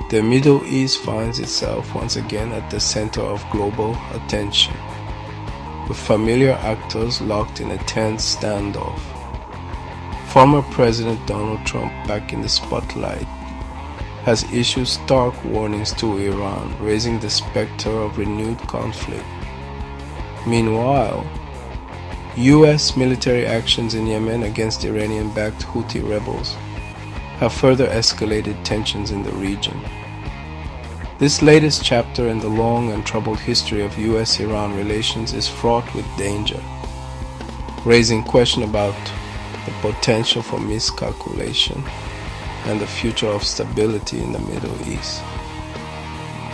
The Middle East finds itself once again at the center of global attention, with familiar actors locked in a tense standoff. Former President Donald Trump, back in the spotlight, has issued stark warnings to Iran, raising the specter of renewed conflict. Meanwhile, U.S. military actions in Yemen against Iranian-backed Houthi rebels have further escalated tensions in the region. This latest chapter in the long and troubled history of U.S.-Iran relations is fraught with danger, raising questions about the potential for miscalculation and the future of stability in the Middle East.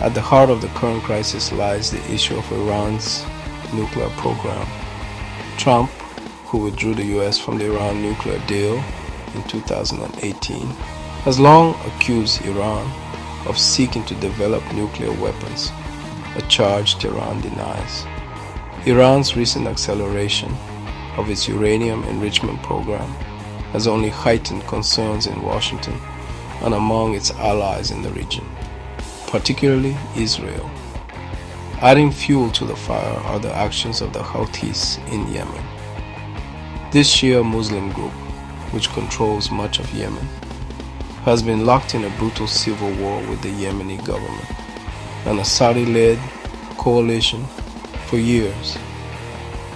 At the heart of the current crisis lies the issue of Iran's nuclear program. Trump, who withdrew the U.S. from the Iran nuclear deal in 2018, has long accused Iran of seeking to develop nuclear weapons, a charge Tehran denies. Iran's recent acceleration of its uranium enrichment program has only heightened concerns in Washington and among its allies in the region, particularly Israel. Adding fuel to the fire are the actions of the Houthis in Yemen. This Shia Muslim group, which controls much of Yemen, has been locked in a brutal civil war with the Yemeni government and a Saudi-led coalition for years.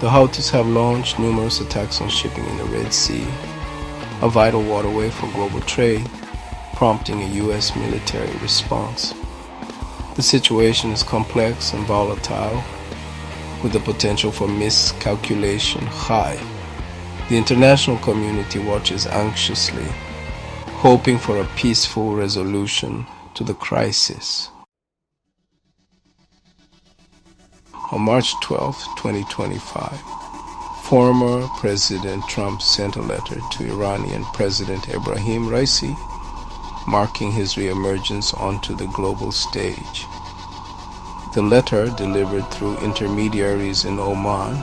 The Houthis have launched numerous attacks on shipping in the Red Sea, a vital waterway for global trade, prompting a U.S. military response. The situation is complex and volatile, with the potential for miscalculation high. The international community watches anxiously, hoping for a peaceful resolution to the crisis. On March 12, 2025, former President Trump sent a letter to Iranian President Ebrahim Raisi, marking his re-emergence onto the global stage. The letter, delivered through intermediaries in Oman,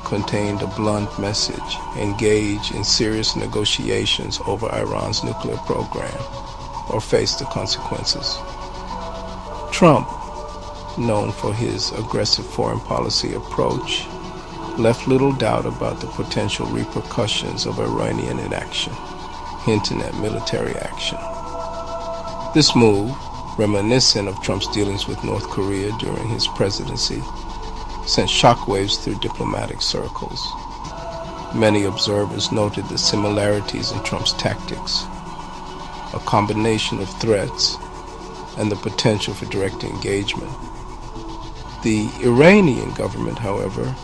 contained a blunt message: engage in serious negotiations over Iran's nuclear program or face the consequences. Trump, known for his aggressive foreign policy approach, left little doubt about the potential repercussions of Iranian inaction, hinting at military action. This move, reminiscent of Trump's dealings with North Korea during his presidency, sent shockwaves through diplomatic circles. Many observers noted the similarities in Trump's tactics, a combination of threats and the potential for direct engagement. The Iranian government, however,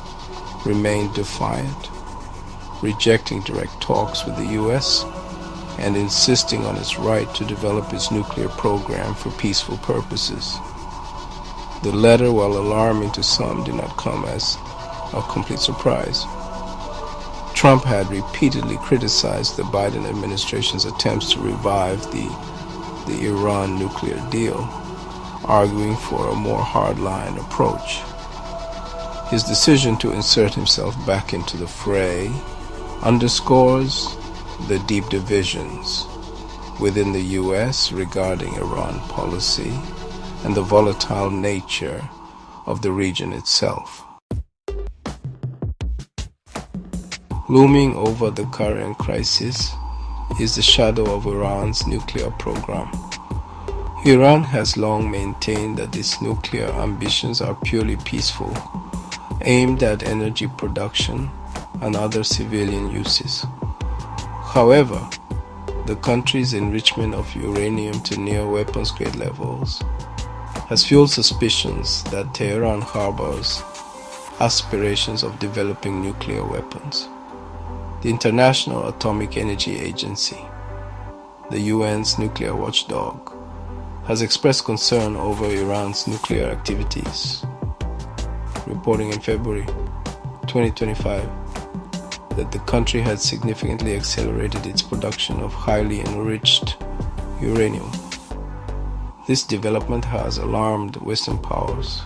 remained defiant, rejecting direct talks with the U.S. and insisting on its right to develop its nuclear program for peaceful purposes. The letter, while alarming to some, did not come as a complete surprise. Trump had repeatedly criticized the Biden administration's attempts to revive the Iran nuclear deal, arguing for a more hardline approach. His decision to insert himself back into the fray underscores the deep divisions within the U.S. regarding Iran policy and the volatile nature of the region itself. Looming over the current crisis is the shadow of Iran's nuclear program. Iran has long maintained that its nuclear ambitions are purely peaceful, aimed at energy production and other civilian uses. However, the country's enrichment of uranium to near weapons-grade levels has fueled suspicions that Tehran harbors aspirations of developing nuclear weapons. The International Atomic Energy Agency, the UN's nuclear watchdog, has expressed concern over Iran's nuclear activities, reporting in February 2025 that the country had significantly accelerated its production of highly enriched uranium. This development has alarmed Western powers,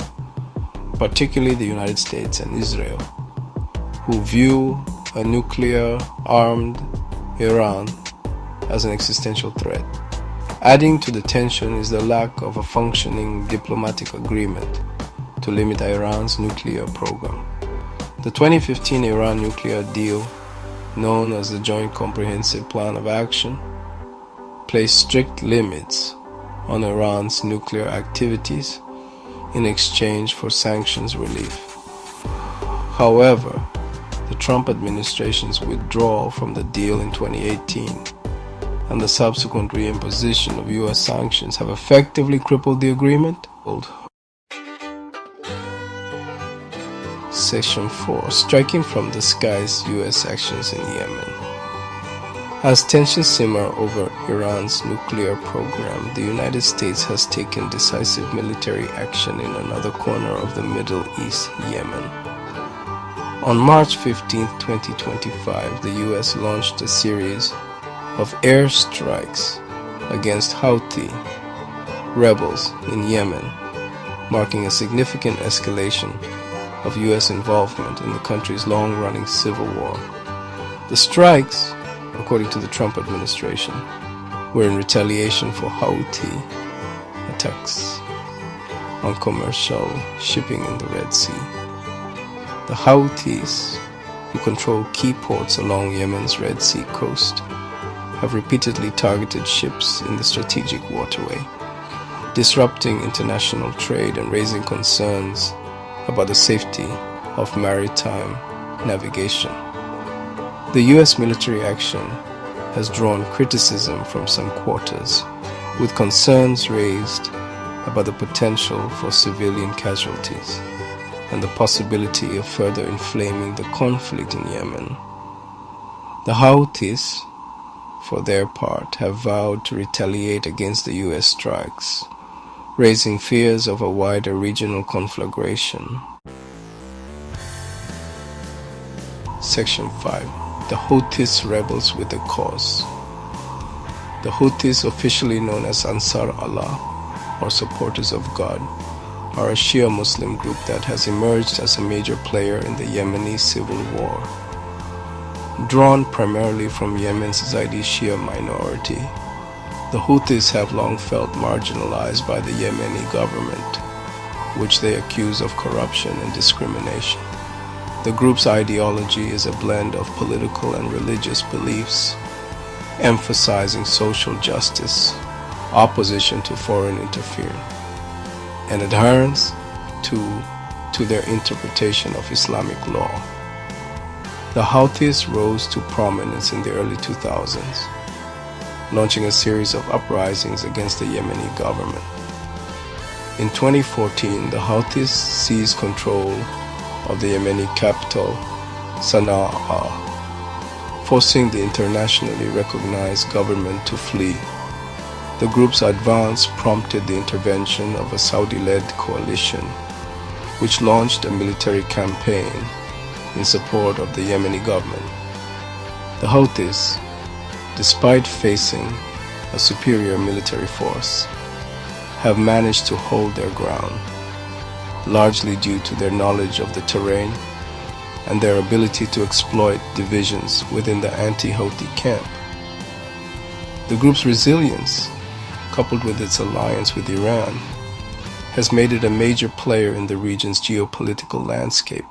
particularly the United States and Israel, who view a nuclear-armed Iran as an existential threat. Adding to the tension is the lack of a functioning diplomatic agreement to limit Iran's nuclear program. The 2015 Iran nuclear deal, known as the Joint Comprehensive Plan of Action, placed strict limits on Iran's nuclear activities in exchange for sanctions relief. However, the Trump administration's withdrawal from the deal in 2018 and the subsequent reimposition of U.S. sanctions have effectively crippled the agreement. Section 4. Striking from the skies, U.S. actions in Yemen. As tensions simmer over Iran's nuclear program, the United States has taken decisive military action in another corner of the Middle East, Yemen. On March 15, 2025, the U.S. launched a series of airstrikes against Houthi rebels in Yemen, marking a significant escalation of U.S. involvement in the country's long-running civil war. The strikes, according to the Trump administration, were in retaliation for Houthi attacks on commercial shipping in the Red Sea. The Houthis, who control key ports along Yemen's Red Sea coast, have repeatedly targeted ships in the strategic waterway, disrupting international trade and raising concerns about the safety of maritime navigation. The U.S. military action has drawn criticism from some quarters, with concerns raised about the potential for civilian casualties and the possibility of further inflaming the conflict in Yemen. The Houthis, for their part, have vowed to retaliate against the U.S. strikes, raising fears of a wider regional conflagration. Section 5. The Houthis rebels with a cause. The Houthis, officially known as Ansar Allah, or supporters of God, are a Shia Muslim group that has emerged as a major player in the Yemeni civil war. Drawn primarily from Yemen's Zaidi Shia minority, the Houthis have long felt marginalized by the Yemeni government, which they accuse of corruption and discrimination. The group's ideology is a blend of political and religious beliefs, emphasizing social justice, opposition to foreign interference, and adherence to their interpretation of Islamic law. The Houthis rose to prominence in the early 2000s, launching a series of uprisings against the Yemeni government. In 2014, the Houthis seized control of the Yemeni capital, Sana'a, forcing the internationally recognized government to flee. The group's advance prompted the intervention of a Saudi-led coalition, which launched a military campaign in support of the Yemeni government. The Houthis, despite facing a superior military force, have managed to hold their ground, largely due to their knowledge of the terrain and their ability to exploit divisions within the anti-Houthi camp. The group's resilience, coupled with its alliance with Iran, has made it a major player in the region's geopolitical landscape.